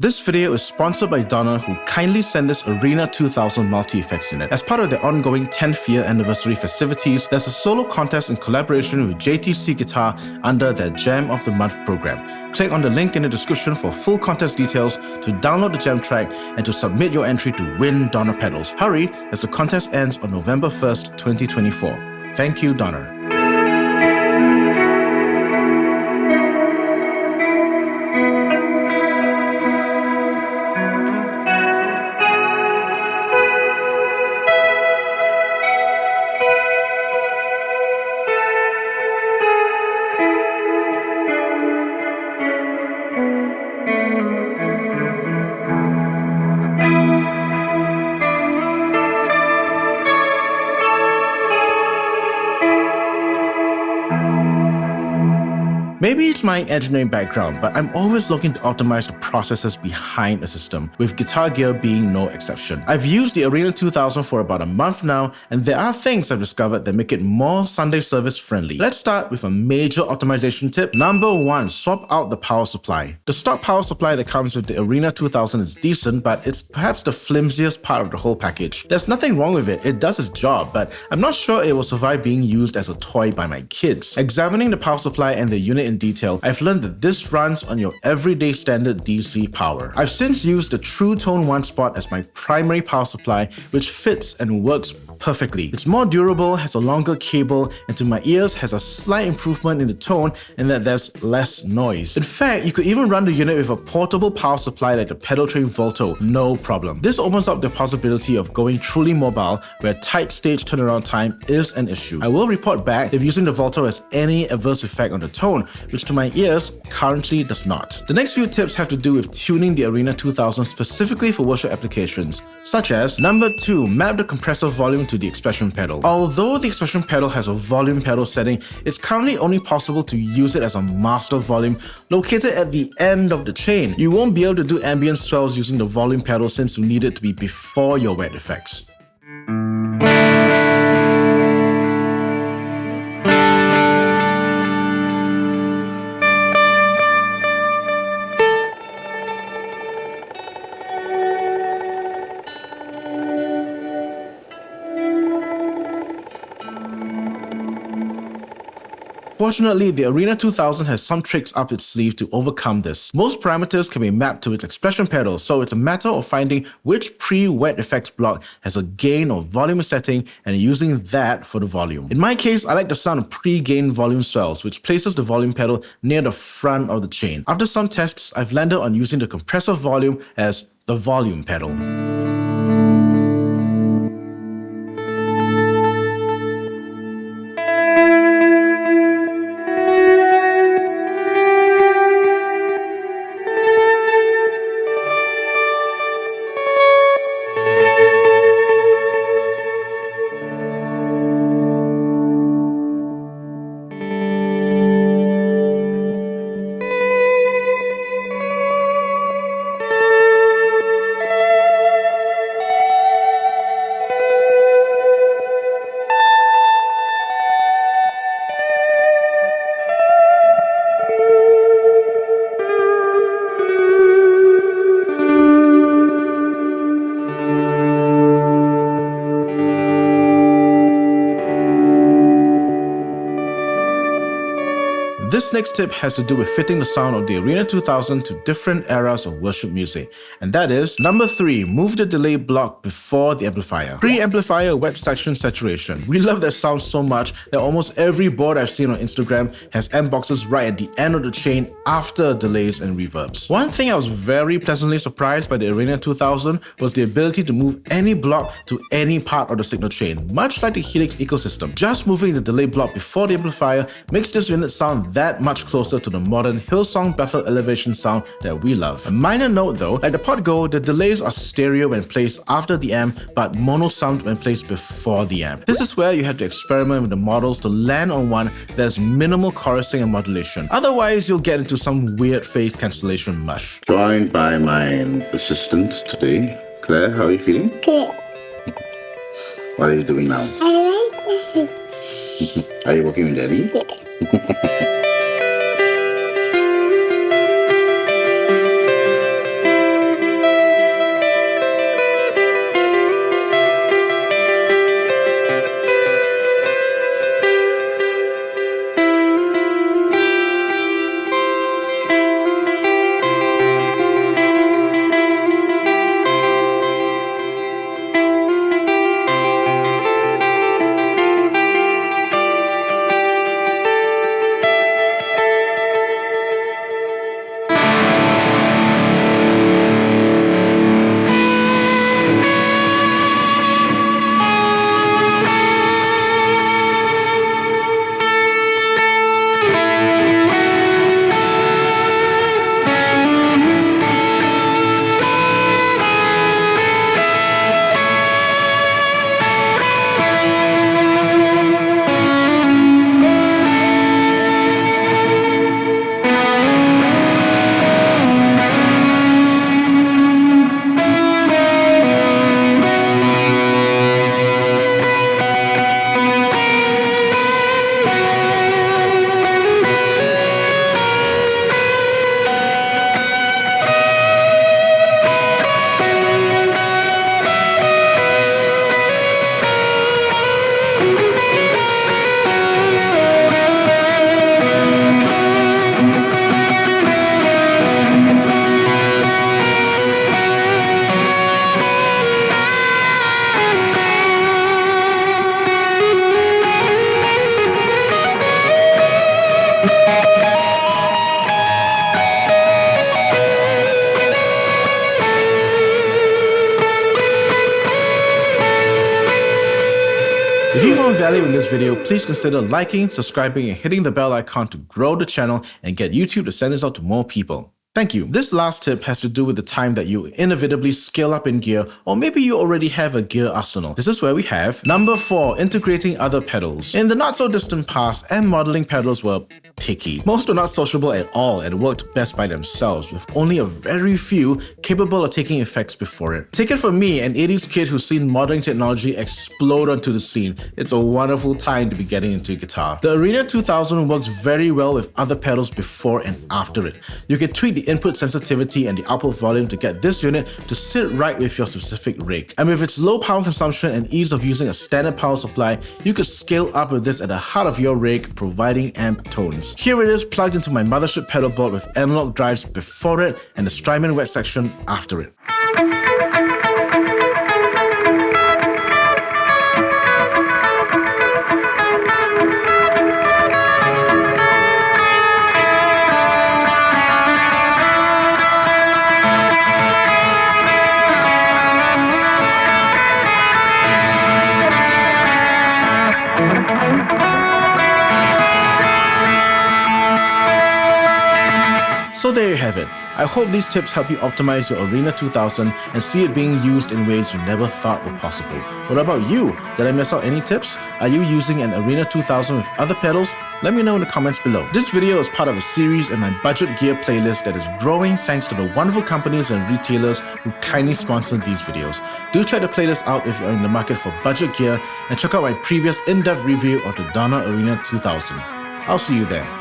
This video is sponsored by Donna, who kindly sent this Arena 2000 multi-effects unit. As part of their ongoing 10th year anniversary festivities, there's a solo contest in collaboration with JTC Guitar under their Jam of the Month program. Click on the link in the description for full contest details to download the Jam track and to submit your entry to win Donna pedals. Hurry, as the contest ends on November 1st, 2024. Thank you, Donna. Maybe it's my engineering background, but I'm always looking to optimize the processes behind a system, with Guitar Gear being no exception. I've used the Arena 2000 for about a month now, and there are things I've discovered that make it more Sunday service friendly. Let's start with a major optimization tip. Number 1, swap out the power supply. The stock power supply that comes with the Arena 2000 is decent, but it's perhaps the flimsiest part of the whole package. There's nothing wrong with it, it does its job, but I'm not sure it will survive being used as a toy by my kids. Examining the power supply and the unit in detail, I've learned that this runs on your everyday standard DC power. I've since used the True Tone 1 spot as my primary power supply, which fits and works perfectly. It's more durable, has a longer cable, and to my ears has a slight improvement in the tone and that there's less noise. In fact, you could even run the unit with a portable power supply like the pedal train Volto, no problem. This opens up the possibility of going truly mobile, where tight stage turnaround time is an issue. I will report back if using the Volto has any adverse effect on the tone, which to my ears currently does not. The next few tips have to do with tuning the Arena 2000 specifically for worship applications, such as number 2, map the compressor volume to the expression pedal. Although the expression pedal has a volume pedal setting, it's currently only possible to use it as a master volume located at the end of the chain. You won't be able to do ambient swells using the volume pedal since you need it to be before your wet effects. Fortunately, the Arena 2000 has some tricks up its sleeve to overcome this. Most parameters can be mapped to its expression pedal, so it's a matter of finding which pre-wet effects block has a gain or volume setting and using that for the volume. In my case, I like the sound of pre-gain volume swells, which places the volume pedal near the front of the chain. After some tests, I've landed on using the compressor volume as the volume pedal. This next tip has to do with fitting the sound of the Arena 2000 to different eras of worship music, and that is number 3, move the delay block before the amplifier. Pre-amplifier wet section saturation. We love that sound so much that almost every board I've seen on Instagram has amp boxes right at the end of the chain after delays and reverbs. One thing I was very pleasantly surprised by the Arena 2000 was the ability to move any block to any part of the signal chain, much like the Helix ecosystem. Just moving the delay block before the amplifier makes this unit sound that much closer to the modern Hillsong Bethel elevation sound that we love. A minor note though, like the Podgo, the delays are stereo when placed after the amp, but mono sound when placed before the amp. This is where you have to experiment with the models to land on one that has minimal chorusing and modulation. Otherwise, you'll get into some weird phase cancellation mush. Joined by my assistant today. Claire, how are you feeling? Good. What are you doing now? I like that. Are you working with Daddy? Yeah. If you found value in this video, please consider liking, subscribing, and hitting the bell icon to grow the channel and get YouTube to send this out to more people. Thank you. This last tip has to do with the time that you inevitably scale up in gear, or maybe you already have a gear arsenal. This is where we have number 4, integrating other pedals. In the not so distant past, M modeling pedals were picky. Most were not sociable at all and worked best by themselves, with only a very few capable of taking effects before it. Take it from me, an 80s kid who's seen modeling technology explode onto the scene. It's a wonderful time to be getting into guitar. The Arena 2000 works very well with other pedals before and after it. You can tweak the input sensitivity and the output volume to get this unit to sit right with your specific rig. And with its low power consumption and ease of using a standard power supply, you could scale up with this at the heart of your rig, providing amp tones. Here it is plugged into my mothership pedal board with analog drives before it and the Strymon wet section after it. So there you have it. I hope these tips help you optimize your Arena 2000 and see it being used in ways you never thought were possible. What about you? Did I miss out any tips? Are you using an Arena 2000 with other pedals? Let me know in the comments below. This video is part of a series in my budget gear playlist that is growing thanks to the wonderful companies and retailers who kindly sponsored these videos. Do check the playlist out if you're in the market for budget gear and check out my previous in-depth review of the Donna Arena 2000. I'll see you there.